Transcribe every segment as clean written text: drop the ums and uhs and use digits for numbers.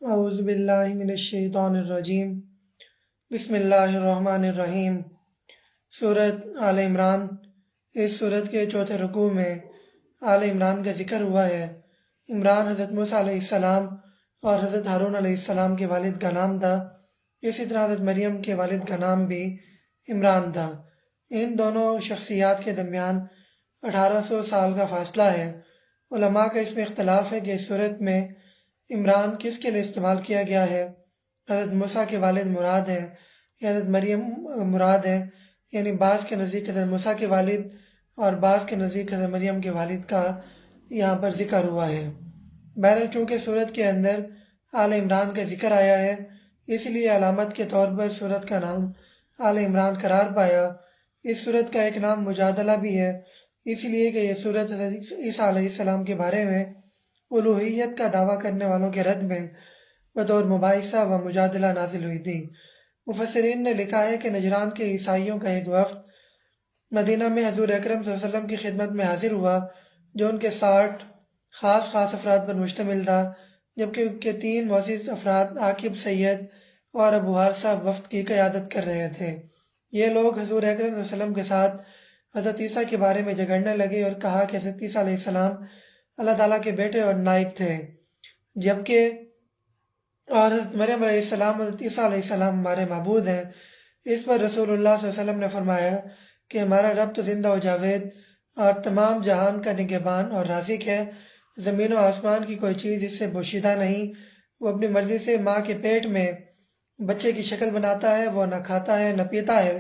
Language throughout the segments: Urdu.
اعوذ باللہ من الشیطان الرجیم بسم اللہ الرحمن الرحیم۔ سورۃ آل عمران۔ اس سورت کے چوتھے رکوع میں آل عمران کا ذکر ہوا ہے۔ عمران حضرت موسیٰ علیہ السلام اور حضرت ہارون علیہ السلام کے والد کا نام تھا۔ اسی طرح حضرت مریم کے والد کا نام بھی عمران تھا۔ ان دونوں شخصیات کے درمیان 1800 سال کا فاصلہ ہے۔ علماء کا اس میں اختلاف ہے کہ اس صورت میں عمران کس کے لیے استعمال کیا گیا ہے، حضرت موسیٰ کے والد مراد ہیں یا حضرت مریم مراد ہیں، یعنی بعض کے نزدیک حضرت موسیٰ کے والد اور بعض کے نزدیک حضرت مریم کے والد کا یہاں پر ذکر ہوا ہے۔ بہرحال چونکہ سورت کے اندر آل عمران کا ذکر آیا ہے، اس لیے علامت کے طور پر سورت کا نام آل عمران قرار پایا۔ اس سورت کا ایک نام مجادلہ بھی ہے، اس لیے کہ یہ سورت حضرت عیسیٰ علیہ السلام کے بارے میں الوہیت کا دعویٰ کرنے والوں کے رد میں بطور مباحثہ و مجادلہ نازل ہوئی تھی۔ مفسرین نے لکھا ہے کہ نجران کے عیسائیوں کا ایک وفد مدینہ میں حضور اکرم صلی اللہ علیہ وسلم کی خدمت میں حاضر ہوا، جو ان کے 60 خاص افراد پر مشتمل تھا، جبکہ ان کے 3 معزز افراد عاقب، سید اور ابو حارثہ وفد کی قیادت کر رہے تھے۔ یہ لوگ حضور اکرم صلی اللہ علیہ وسلم کے ساتھ حضرت عیسیٰ کے بارے میں جھگڑنے لگے اور کہا کہ حضرت عیسیٰ علیہ السلام اللہ تعالیٰ کے بیٹے اور نائب تھے، جبکہ اور حضرت مریم علیہ السلام حضرت عیسیٰ علیہ السلام ہمارے معبود ہیں۔ اس پر رسول اللہ صلی اللہ علیہ وسلم نے فرمایا کہ ہمارا رب تو زندہ و جاوید اور تمام جہان کا نگہبان اور رازق ہے، زمین و آسمان کی کوئی چیز اس سے پوشیدہ نہیں۔ وہ اپنی مرضی سے ماں کے پیٹ میں بچے کی شکل بناتا ہے، وہ نہ کھاتا ہے نہ پیتا ہے۔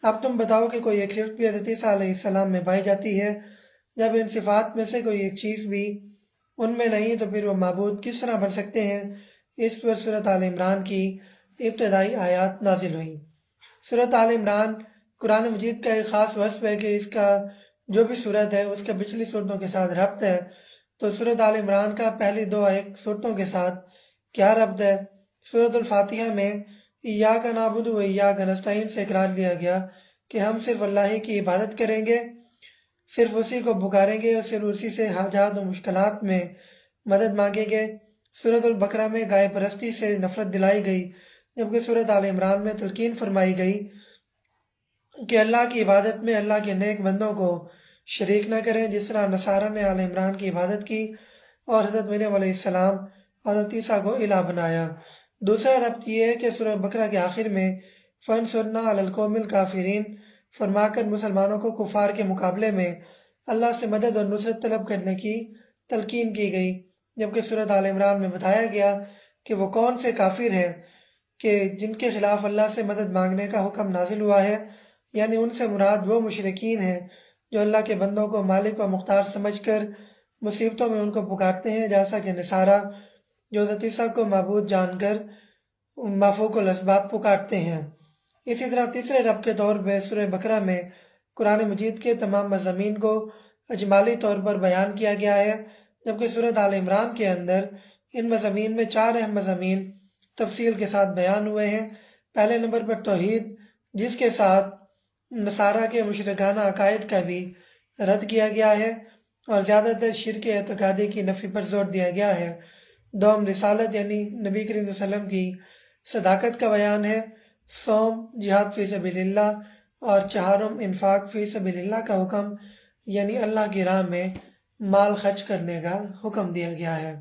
اب تم بتاؤ کہ کوئی ایک صفت بھی حضرت عیسیٰ علیہ السلام میں پائی جاتی ہے؟ جب ان صفات میں سے کوئی ایک چیز بھی ان میں نہیں تو پھر وہ معبود کس طرح بن سکتے ہیں؟ اس پر سورۃ آل عمران کی ابتدائی آیات نازل ہوئیں۔ سورۃ آل عمران قرآن مجید کا ایک خاص وصف ہے کہ اس کا جو بھی صورت ہے اس کا پچھلی صورتوں کے ساتھ ربط ہے۔ تو سورۃ آل عمران کا پہلی 2 صورتوں کے ساتھ کیا ربط ہے؟ سورۃ الفاتحہ میں ایاک نعبد و ایاک نستعین سے اقرار لیا گیا کہ ہم صرف اللہ ہی کی عبادت کریں گے، صرف اسی کو پکاریں گے اور صرف اسی سے حاجات و مشکلات میں مدد مانگیں گے۔ سورۃ البقرہ میں گائے پرستی سے نفرت دلائی گئی، جبکہ سورۃ آل عمران میں تلقین فرمائی گئی کہ اللہ کی عبادت میں اللہ کے نیک بندوں کو شریک نہ کریں، جس طرح نصارہ نے آل عمران کی عبادت کی اور حضرت مریم علیہ السلام اور حضرت عیسیٰ کو الہ بنایا۔ دوسرا ربط یہ ہے کہ سورۃ بقرہ کے آخر میں فَانصُرْنَا عَلَى الْقَوْمِ الْكَافِرِينَ فرما کر مسلمانوں کو کفار کے مقابلے میں اللہ سے مدد اور نصرت طلب کرنے کی تلقین کی گئی، جبکہ سورۃ آل عمران میں بتایا گیا کہ وہ کون سے کافر ہیں کہ جن کے خلاف اللہ سے مدد مانگنے کا حکم نازل ہوا ہے، یعنی ان سے مراد وہ مشرکین ہیں جو اللہ کے بندوں کو مالک و مختار سمجھ کر مصیبتوں میں ان کو پکارتے ہیں، جیسا کہ نصارہ جو حضرت عیسیٰ کو معبود جان کر مافوق الاسباب پکارتے ہیں۔ اسی طرح تیسرے ربط کے طور پہ سورہ بقرہ میں قرآن مجید کے تمام مضامین کو اجمالی طور پر بیان کیا گیا ہے، جبکہ سورۃ آل عمران کے اندر ان مضامین میں 4 اہم مضامین تفصیل کے ساتھ بیان ہوئے ہیں۔ پہلے نمبر پر توحید، جس کے ساتھ نصارہ کے مشرکانہ عقائد کا بھی رد کیا گیا ہے اور زیادہ تر شرک اعتقادی کی نفی پر زور دیا گیا ہے۔ دوم رسالت، یعنی نبی کریم صلی اللہ علیہ وسلم کی صداقت کا بیان ہے۔ سوم، جہاد فی سبیل اللہ، اور چہارم انفاق فی سبیل اللہ کا حکم، یعنی اللہ کی راہ میں مال خرچ کرنے کا حکم دیا گیا ہے۔